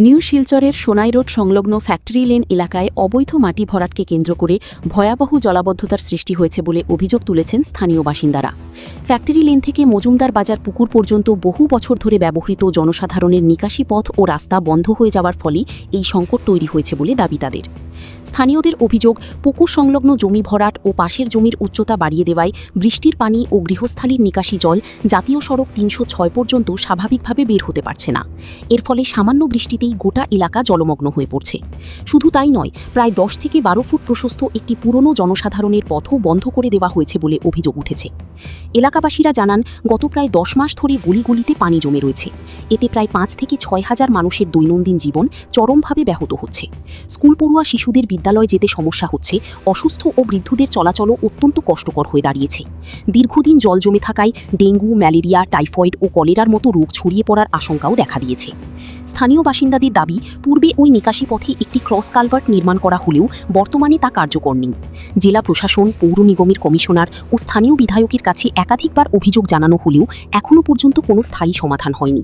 New শিলচরের Sonai road সংলগ্ন factory lane এলাকায় অবৈধ মাটি ভরাটকে কেন্দ্র করে ভয়াবহ জলাবদ্ধতার সৃষ্টি হয়েছে বলে অভিযোগ তুলেছেন স্থানীয় বাসিন্দারা। ফ্যাক্টরি লেন থেকে মজুমদার বাজার পুকুর পর্যন্ত বহু বছর ধরে ব্যবহৃত জনসাধারণের নিকাশি পথ ও রাস্তা বন্ধ হয়ে যাওয়ার ফলে এই সংকট তৈরি হয়েছে বলে দাবি তাদের। স্থানীয়দের অভিযোগ, পুকুর সংলগ্ন জমি ভরাট ও পাশের জমির উচ্চতা বাড়িয়ে দেওয়ায় বৃষ্টির পানি ও গৃহস্থালির নিকাশি জল জাতীয় সড়ক ৩০৬ পর্যন্ত স্বাভাবিকভাবে বের হতে পারছে না। এর ফলে সামান্য বৃষ্টিতেই গোটা এলাকা জলমগ্ন হয়ে পড়ছে। শুধু তাই নয়, প্রায় ১০ থেকে ১২ ফুট প্রশস্ত একটি পুরনো জনসাধারণের পথও বন্ধ করে দেওয়া হয়েছে বলে অভিযোগ উঠেছে। এলাকাবাসীরা জানান, গত প্রায় ১০ মাস ধরে গলিগলিতে পানি জমে রয়েছে। এতে প্রায় ৫ থেকে ৬ হাজার মানুষের দৈনন্দিন জীবন চরমভাবে ব্যাহত হচ্ছে। স্কুল পড়ুয়া শিশুদের বিদ্যালয় যেতে সমস্যা হচ্ছে, অসুস্থ ও বৃদ্ধদের চলাচলও অত্যন্ত কষ্টকর হয়ে দাঁড়িয়েছে। দীর্ঘদিন জল জমে থাকায় ডেঙ্গু, ম্যালেরিয়া, টাইফয়েড ও কলেরার মতো রোগ ছড়িয়ে পড়ার আশঙ্কাও দেখা দিয়েছে। স্থানীয় বাসিন্দাদের দাবি, পূর্বে ওই নিকাশি পথে একটি ক্রস কালভার্ট নির্মাণ করা হলেও বর্তমানে তা কার্যকর নেই। জেলা প্রশাসন, পৌর নিগমের কমিশনার ও স্থানীয় বিধায়কের কাছে একাধিকবার অভিযোগ জানানো হলেও এখনও পর্যন্ত কোনো স্থায়ী সমাধান হয়নি।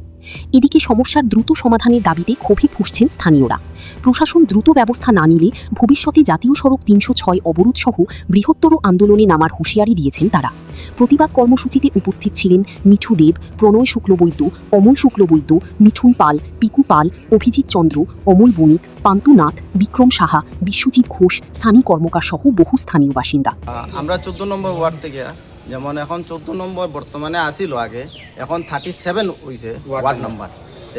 এদিকে সমস্যার দ্রুত সমাধানের দাবিতে ক্ষোভে ফুঁসছেন স্থানীয়রা। প্রশাসন দ্রুত ব্যবস্থা না নিলে ভবিষ্যতে জাতীয় সড়ক ৩০৬ অবরোধসহ বৃহত্তর আন্দোলনে নামার হুঁশিয়ারি দিয়েছেন তারা। প্রতিবাদ কর্মসূচিতে উপস্থিত ছিলেন মিঠু দেব, প্রণয় শুক্লবৈদ্য, অমল শুক্লবৈদ্য, মিঠুন পাল, পিকু পাল, অভিজিৎ চন্দ্র, অমল বণিক, পান্তু নাথ, বিক্রম সাহা, বিশ্বজিৎ ঘোষ, সানি কর্মকার সহ বহু স্থানীয় বাসিন্দা। আমরা ১৪ নম্বর ওয়ার্ড থেকে, যেমন এখন ১৪ নম্বর বর্তমানে আসিল, আগে এখন 37 হয়েছে ওয়ার্ড নাম্বার।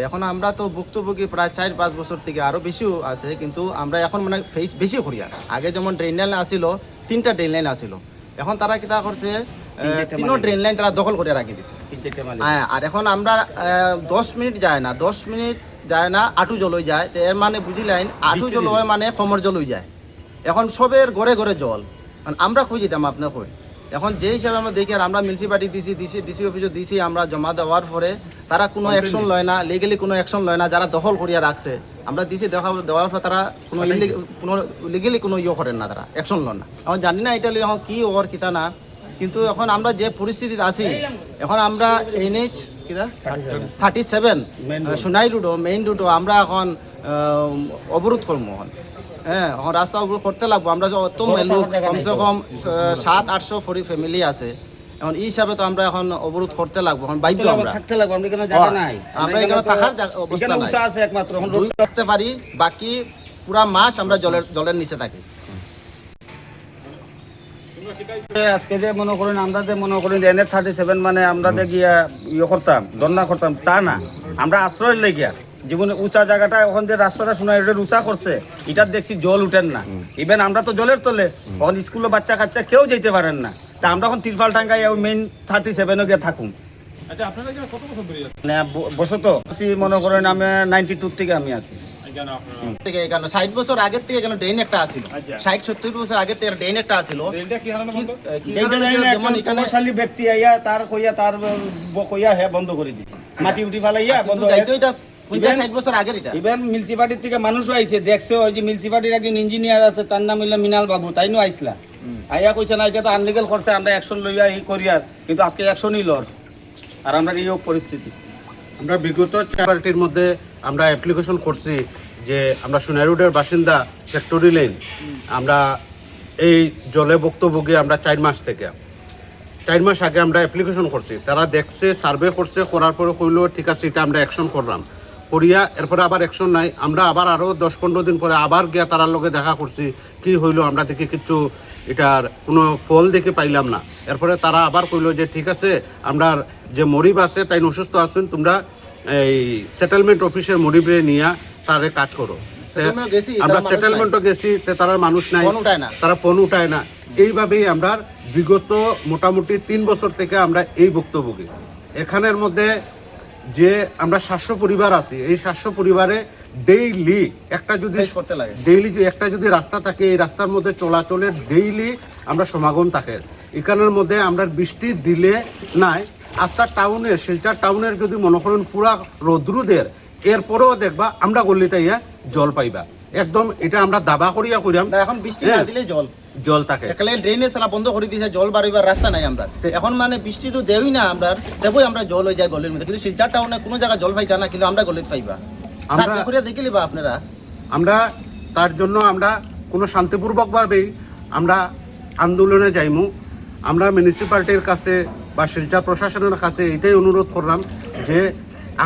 এখন আমরা তো ভুক্তভোগী প্রায় ৪-৫ বছর থেকে, আরও বেশিও আছে, কিন্তু আমরা এখন মানে ফেস বেশি করি। আগে যেমন ড্রেন লাইন আসিল, 3টা ড্রেন লাইন আসিল, এখন তারা কিতা করছে 3টা ড্রেন লাইন তারা দখল করে রাখি দিছে। হ্যাঁ, আর এখন আমরা 10 মিনিট যায় না, 10 মিনিট যায় না আটু জল হয়ে যায়। তো এর মানে বুঝি লাইন আটু জল হয় মানে কোমর জল হয়ে যায়। এখন সবের ঘরে ঘরে জল, আমরা খুঁজি দাম আপনার কই। এখন যে হিসাবে আমরা দেখি, আর আমরা মিউনিসিপালিটি ডিসি অফিসে দিছি, আমরা জমা দেওয়ার পরে তারা কোনো অ্যাকশন লয় না, লিগেলি কোনো অ্যাকশন লয় না। যারা দখল করিয়া রাখছে আমরা দিছি, দেওয়ার পর তারা কোনো লিগেলি কোনো ইয়ে করেন না, তারা অ্যাকশন লন না। এখন জানি না এটা এখন কী ওর কিতা না, কিন্তু এখন আমরা যে পরিস্থিতিতে আছি, এখন আমরা NH 37 সোনাই রোডও মেইন রোডও আমরা এখন অবরোধ করবো। হ্যাঁ, এখন রাস্তা অবরোধ করতে লাগবো। আমরা অত লোক, কমসে কম 700-800 ফ্যামিলি আছে। এখন এই হিসাবে তো আমরা এখন অবরোধ করতে লাগবো, এখন বাধ্য আমরা থাকতে লাগবো। আমরা এখানে থাকার অবস্থা আছে, একমাত্র থাকতে পারি, বাকি পুরা মাস আমরা জলের নিচে থাকি। আজকে যে মনে করেন আমরা যে মনে করেন NH 37 মানে আমরা যে গিয়া ইয়ে করতাম, ধর্ণা করতাম, তা না। আমরা আশ্রয় লেগিয়া জীবনে উঁচা জায়গাটা, ওখান যে রাস্তাটা শোনা এটা উঁচা করছে, এটার দেখছি জল উঠেন না। ইভেন আমরা তো জলের তলে, তখন স্কুলে বাচ্চা কাচ্চা কেউ যেতে পারেন না। তা আমরা এখন তিরপাল টাঙ্গাই মেইন 37 গিয়ে থাকুন। আচ্ছা, আপনারা কি কত বছর ধরে আছেন? বসত মনে করেন আমি 92 থেকে আমি আছি। 60 বছর আগের থেকে কেন ড্রেন একটা আসিল, 60-70 বছর আগের থেকে ড্রেন একটা আসিল। যেমন এখানে শালী ব্যক্তি আইয়া তার কইয়া তার কইয়া হে বন্ধ করে দিছে, মাটি উঠি ফেলাইয়া বন্ধ। এটা 50-60 বছর আগের। এটা ইভেন মিউনিসিপালিটি থেকে মানুষও আইছে, দেখছে ওই যে মিউনিসিপালিটির একজন ইঞ্জিনিয়ার আছে, তার নাম হইল মিনাল বাবু, তাইনো আইসলা। আইয়া কইছে না এটা তো আনলিগাল করছে, আমরা অ্যাকশন লইয়া এই করিয়ার, কিন্তু আজকে অ্যাকশনই লর। আর আমরা এই পরিস্থিতি, আমরা বিগত 4 পার্টির মধ্যে আমরা অ্যাপ্লিকেশন করছি যে আমরা সোনাই রোডের বাসিন্দা, ফ্যাক্টরি লেন আমরা এই জলে ভুক্তভোগী। আমরা 4 মাস থেকে 4 মাস আগে আমরা অ্যাপ্লিকেশন করছি, তারা দেখছে, সার্ভে করছে, করার পরে কইলো ঠিক আছে এটা আমরা অ্যাকশন করলাম, করিয়া এরপরে আবার অ্যাকশন নাই। আমরা আবার আরও 10-15 দিন পরে আবার গিয়া তারার লগে দেখা করছি, কি হইলো আমরা দেখি কিচ্ছু এটার কোনো ফল দেখে পাইলাম না। এরপরে তারা আবার কইলো যে ঠিক আছে, আমরা যে মরিব আছে তাই অসুস্থ আছেন, তোমরা এই সেটেলমেন্ট অফিসের মরিবে নিয়ে তারে কাজ করো। আমরা সেটেলমেন্টও গেছি, তারা মানুষ নাই, তারা ফোন উঠায় না। এইভাবেই আমরা বিগত মোটামুটি 3 বছর থেকে আমরা এই ভুক্তভোগী। এখানের মধ্যে যে আমরা 700 পরিবার আছি, এই 700 পরিবারে ডেইলি একটা যদি রাস্তা থাকে, এই রাস্তার মধ্যে চলাচলের ডেইলি আমরা সমাগম থাকে। এখানের মধ্যে আমরা বৃষ্টি দিলে নাই, আস্থা টাউনের, শিলচর টাউনের যদি মনে করেন পুরা রৌদ্রুদের, এরপরেও দেখবা আমরা গলিতে ইয়া জল পাইবা একদম। এটা আমরা দাবা করিয়া করিলাম, এখন বৃষ্টি না দিলে জল থাকে, ড্রেনেজ বন্ধ করে দিয়েছে, জল বাড়িবার রাস্তা নাই। আমরা এখন মানে বৃষ্টি তো দেবই না, আমরা দেবই আমরা জল হয়ে যায় গলির মধ্যে, কিন্তু শিলচর টাউনে কোনো জায়গায় জল পাইতা না, কিন্তু আমরা গলিতে পাইবা। আমরা সার্ভে করে দেখিলি বা আপনারা আমরা তার জন্য আমরা কোনো শান্তিপূর্বকভাবেই আমরা আন্দোলনে যাইমু। আমরা মিউনিসিপ্যালিটির কাছে বা শিলচর প্রশাসনের কাছে এটাই অনুরোধ করলাম যে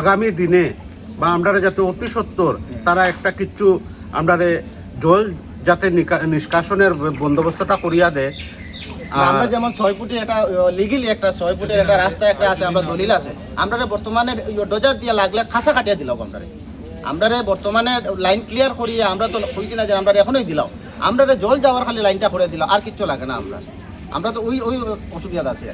আগামী দিনে বা আমরা যাতে অতি সত্বর তারা একটা কিচ্ছু আমরা জল যাতে নিষ্কাশনের বন্দোবস্তটা করিয়া দেয়। আমরা যেমন 6 ফুটে একটা লিগেলি একটা 6 ফুটের একটা রাস্তা একটা আছে, আমরা দলিল আছে, আমরা বর্তমানে ডোজার দিয়ে লাগলে খাসা কাটিয়ে দিলাম। আমরা বর্তমানে লাইন ক্লিয়ার করিয়ে আমরা তো কইছি না যে আমরা এখনই দিলাম, আমরা জল যাওয়ার খালি লাইনটা করে দিলাম, আর কিচ্ছু লাগে না। আমরা তো ওই অসুবিধা আছে।